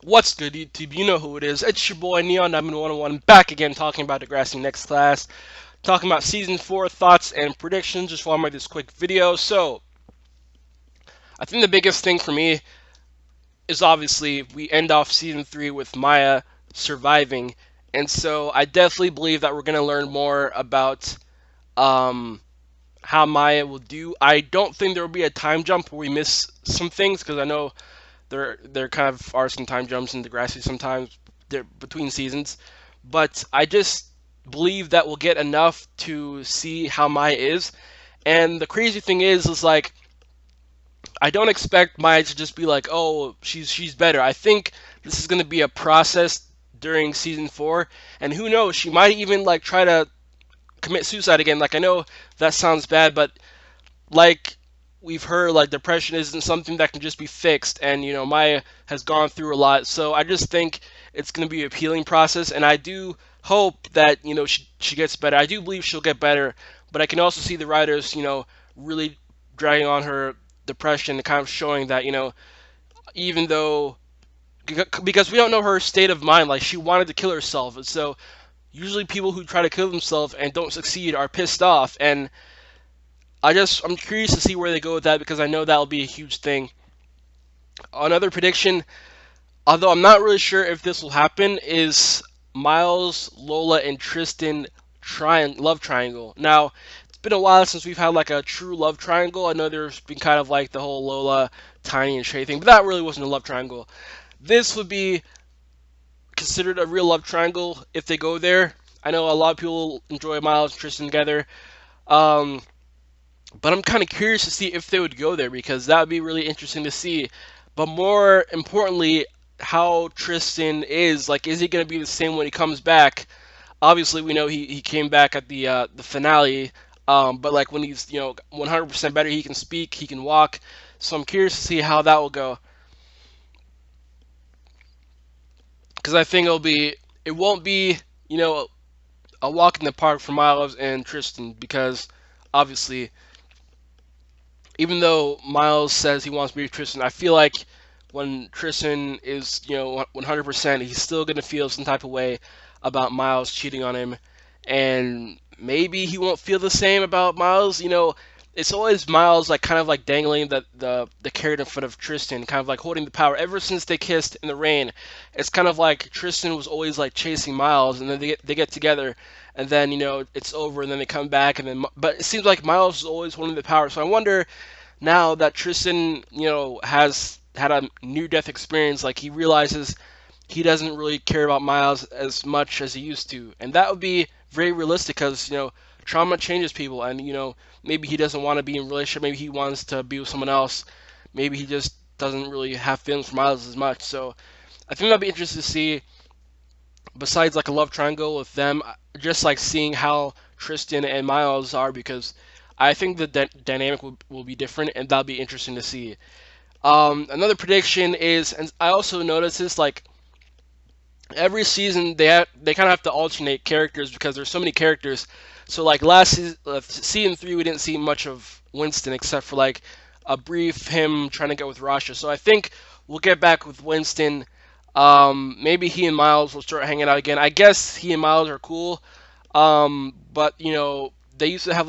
What's good, YouTube? You know who it is. It's your boy Neon Diamond 101 back again talking about Degrassi Next Class. Talking about Season 4 thoughts and predictions. Just want to make this quick video. So, I think the biggest thing for me is obviously we end off Season 3 with Maya surviving. And so, I definitely believe that we're going to learn more about um, how Maya will do. I don't think there will be a time jump where we miss some things because I know there kind of are some time jumps in Degrassi sometimes there between seasons, but I just believe that we'll get enough to see how Maya is. And the crazy thing is like I don't expect Maya to just be like, oh, she's better. I think this is going to be a process during season 4, and who knows, she might even like try to commit suicide again. Like I know that sounds bad, but like we've heard, like depression isn't something that can just be fixed, and Maya has gone through a lot, so I just think it's going to be a healing process, and I do hope that she gets better. I do believe she'll get better, but I can also see the writers really dragging on her depression and kind of showing that even though, because we don't know her state of mind, like she wanted to kill herself, and so usually people who try to kill themselves and don't succeed are pissed off, and I'm curious to see where they go with that because I know that'll be a huge thing. Another prediction, although I'm not really sure if this will happen, is Miles, Lola, and Tristan love triangle. Now, it's been a while since we've had like a true love triangle. I know there's been kind of like the whole Lola, Tiny, and Trey thing, but that really wasn't a love triangle. This would be considered a real love triangle if they go there. I know a lot of people enjoy Miles and Tristan together. Um, but I'm kind of curious to see if they would go there because that would be really interesting to see. But more importantly, how Tristan is. Like, is he going to be the same when he comes back? Obviously, we know he came back at the finale. But like when he's 100% better, he can speak, he can walk. So I'm curious to see how that will go because I think it won't be you know a walk in the park for Miles and Tristan because obviously even though Miles says he wants to be with Tristan, I feel like when Tristan is, 100%, he's still going to feel some type of way about Miles cheating on him. And maybe he won't feel the same about Miles. It's always Miles like kind of like dangling the carrot in front of Tristan, kind of like holding the power. Ever since they kissed in the rain, it's kind of like Tristan was always like chasing Miles, and then they get together, and then it's over, and then they come back, and then but it seems like Miles is always holding the power. So I wonder now that Tristan, has had a near death experience, like he realizes he doesn't really care about Miles as much as he used to, and that would be very realistic because trauma changes people, and maybe he doesn't want to be in a relationship, maybe he wants to be with someone else, maybe he just doesn't really have feelings for Miles as much. So I think that'd be interesting to see. Besides like a love triangle with them, just like seeing how Tristan and Miles are because I think the dynamic will be different, and that'll be interesting to see. Another prediction is, and I also noticed this, like every season they kind of have to alternate characters because there's so many characters. So like last season 3, we didn't see much of Winston except for like a brief him trying to get with Rasha. So I think we'll get back with Winston. Maybe he and Miles will start hanging out again. I guess he and Miles are cool. But they used to have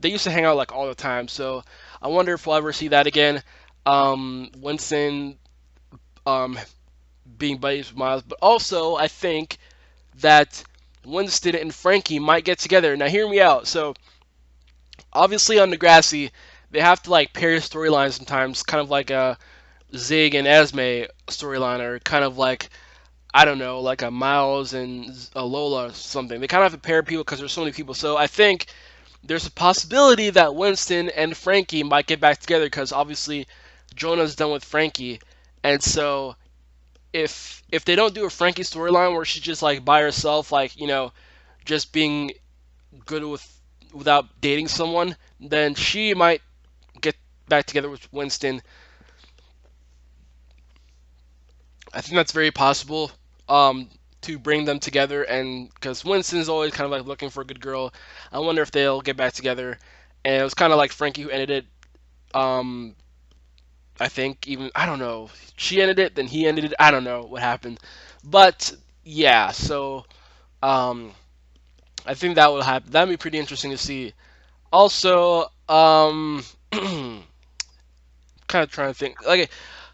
they used to hang out like all the time. So I wonder if we'll ever see that again. Winston um, being buddies with Miles, but also I think that Winston and Frankie might get together. Now hear me out. So obviously on Degrassi, they have to like pair storylines sometimes, kind of like a Zig and Esme storyline, or kind of like I don't know, like a Miles and a Lola or something. They kind of have to pair people because there's so many people. So I think there's a possibility that Winston and Frankie might get back together because obviously Jonah's done with Frankie, and so if they don't do a Frankie storyline where she's just like by herself, like just being good without dating someone, then she might get back together with Winston. I think that's very possible. To bring them together, and because Winston's always kind of like looking for a good girl, I wonder if they'll get back together. And it was kind of like Frankie who ended it. Um, I think even I don't know. She ended it, then he ended it. I don't know what happened, but yeah. So um, I think that will happen. That'd be pretty interesting to see. Also, kind of trying to think. Like,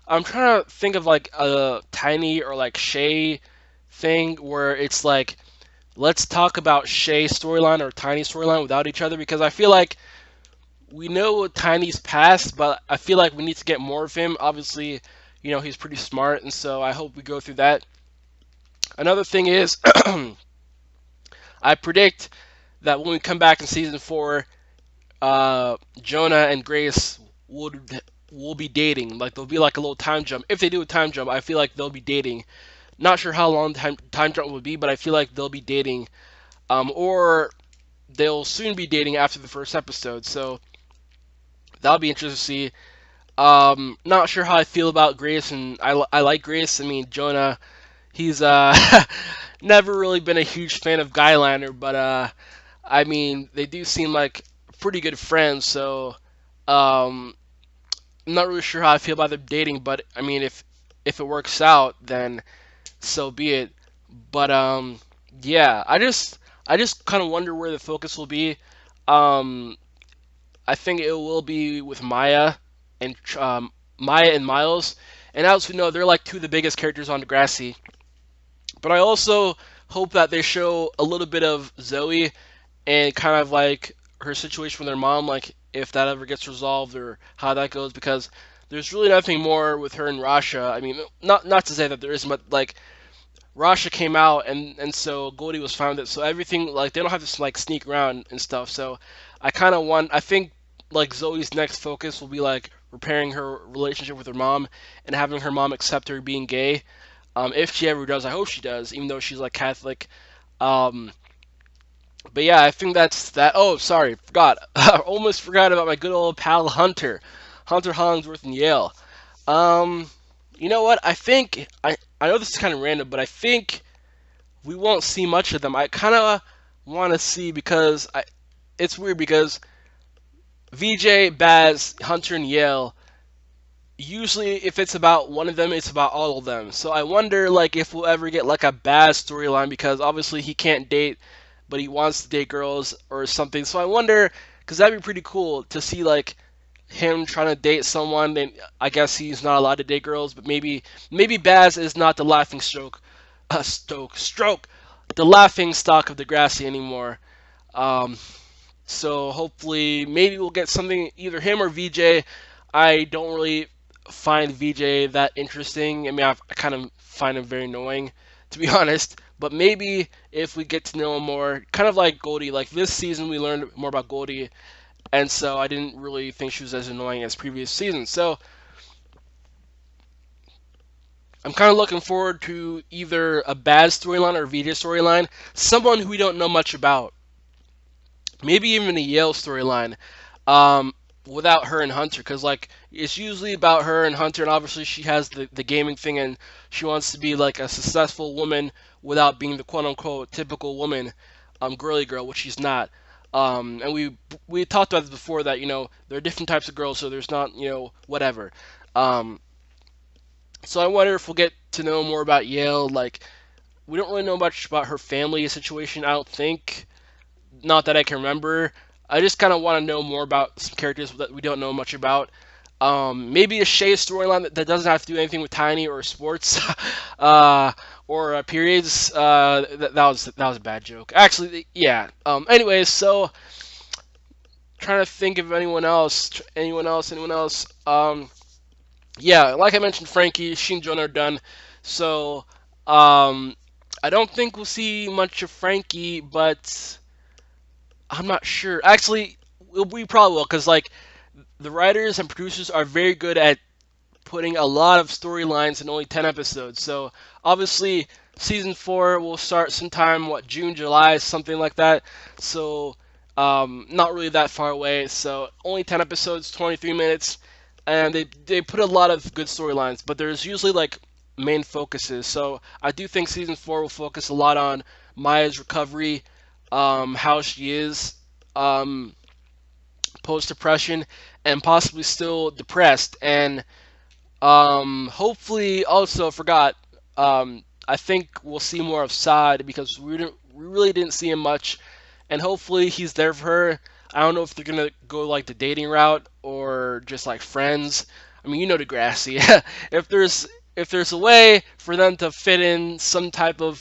I'm trying to think of like a Tiny or like Shay thing where it's like, let's talk about Shay storyline or Tiny storyline without each other because I feel like we know Tiny's past, but I feel like we need to get more of him. Obviously, he's pretty smart, and so I hope we go through that. Another thing is, I predict that when we come back in season four, Jonah and Grace will be dating. Like there'll be like a little time jump. If they do a time jump, I feel like they'll be dating. Not sure how long time jump would be, but I feel like they'll be dating. Or they'll soon be dating after the first episode. So that'll be interesting to see. Not sure how I feel about Grace, and I like Grace. I mean, Jonah, he's never really been a huge fan of Guyliner, but I mean, they do seem like pretty good friends. So um, I'm not really sure how I feel about them dating, but I mean, if it works out, then so be it. But yeah, I just kind of wonder where the focus will be. Um, I think it will be with and Maya and Miles. And as we know, they're like two of the biggest characters on Degrassi. But I also hope that they show a little bit of Zoe and kind of like her situation with her mom, like if that ever gets resolved or how that goes, because there's really nothing more with her and Rasha. I mean, not to say that there isn't, but like Rasha came out and so Goldie was fine with it. So everything like they don't have to like sneak around and stuff. So I think like Zoe's next focus will be like repairing her relationship with her mom and having her mom accept her being gay. If she ever does, I hope she does, even though she's like Catholic. Um, but yeah, I think that's that. Oh, sorry, forgot. I almost forgot about my good old pal Hunter Hollingsworth and Yale. Um, you know what? I know this is kind of random, but I think we won't see much of them. I kind of want to see because it's weird because VJ, Baz, Hunter, and Yale. Usually, if it's about one of them, it's about all of them. So I wonder, like, if we'll ever get like a Baz storyline because obviously he can't date, but he wants to date girls or something. So I wonder, because that'd be pretty cool to see like him trying to date someone. And I guess he's not allowed to date girls, but maybe Baz is not the laughing stroke, the laughing stock of Degrassi anymore. Um, so hopefully, maybe we'll get something either him or VJ. I don't really find VJ that interesting. I mean, I kind of find him very annoying, to be honest. But maybe if we get to know him more, kind of like Goldie. Like this season, we learned more about Goldie, and so I didn't really think she was as annoying as previous seasons. So I'm kind of looking forward to either a bad storyline or a VJ storyline, someone who we don't know much about. Maybe even a Yale storyline um, without her and Hunter, because like it's usually about her and Hunter, and obviously she has the gaming thing, and she wants to be like a successful woman without being the quote unquote typical woman, girly girl, which she's not. And we talked about this before that there are different types of girls, so there's not whatever. Um, so I wonder if we'll get to know more about Yale. Like we don't really know much about her family situation. I don't think. Not that I can remember. I just kind of want to know more about some characters that we don't know much about. Maybe a Shay storyline that doesn't have to do anything with Tiny or sports, or periods. That was a bad joke. Actually, yeah. Anyways, so trying to think of anyone else. Yeah, like I mentioned, Frankie, she and Jonah are done. So, I don't think we'll see much of Frankie, but I'm not sure. Actually, we probably will, because like the writers and producers are very good at putting a lot of storylines in only 10 episodes. So obviously, season four will start sometime June, July, something like that. So not really that far away. So only 10 episodes, 23 minutes, and they put a lot of good storylines. But there's usually like main focuses. So I do think season four will focus a lot on Maya's recovery, how she is um, post depression, and possibly still depressed. And Hopefully, also forgot. I think we'll see more of Saad because we really didn't see him much, and hopefully he's there for her. I don't know if they're gonna go like the dating route or just like friends. I mean, you know Degrassi. if there's if there's a way for them to fit in some type of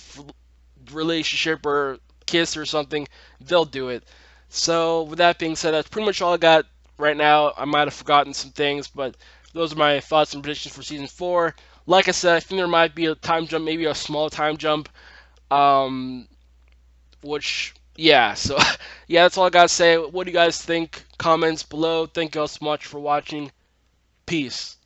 relationship or kiss or something, they'll do it. So with that being said, that's pretty much all I got right now. I might have forgotten some things, but those are my thoughts and predictions for season four. Like I said, I think there might be a time jump, maybe a small time jump. Um, which yeah, so yeah, that's all I gotta say. What do you guys think? Comments below. Thank you all so much for watching. Peace.